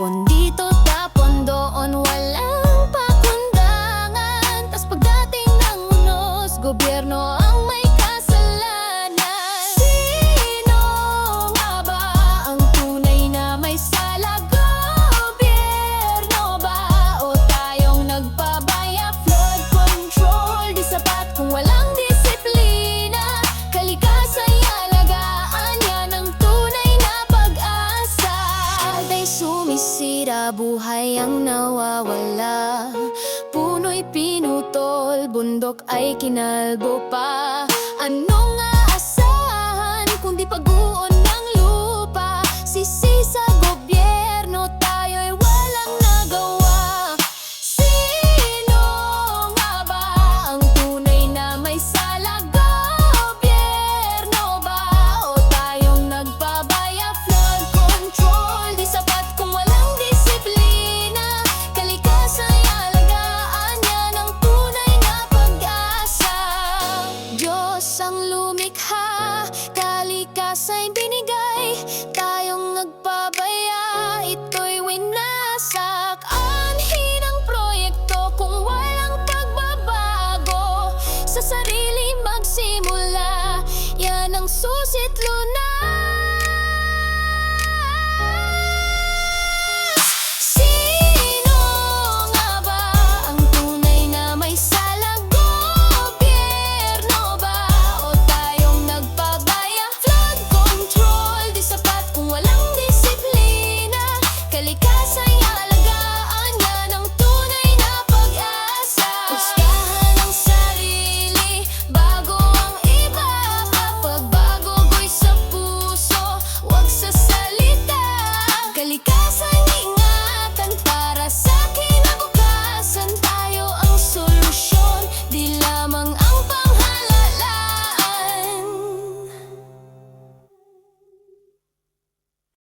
Tapon dito, tapon doon, walang pakundangan. Tas pagdating ng unos, gobyerno ang may kasalanan. Sino nga ba ang tunay na may sala? Gobyerno ba o tayong nagpabaya? Flood control, di sapat kung walang disiplina. Kalikasan alagaan, yan ang tunay na pag-asa. Alday sumisira, buhay ang nawawala. Puno'y pinutol, bundok ay kinalbo pa. Anong aasahan kundi pag-uon ng lupa? Sisi sa gobyerno, tayo'y walang nagawa. Sino nga ba ang tunay na may sala? Gobyerno ba o tayong nagpabaya? Flood control, di sapat kung walang disiplina. Kalikasan alagaan, yan ang tunay na pag-asa. Diyos ang lumikha, kalikasa'y binigay. Tayong nagpabaya, ito'y winasak. Anhin ang proyekto kung walang pagbabago. Sa sarili magsimula, yan ang susi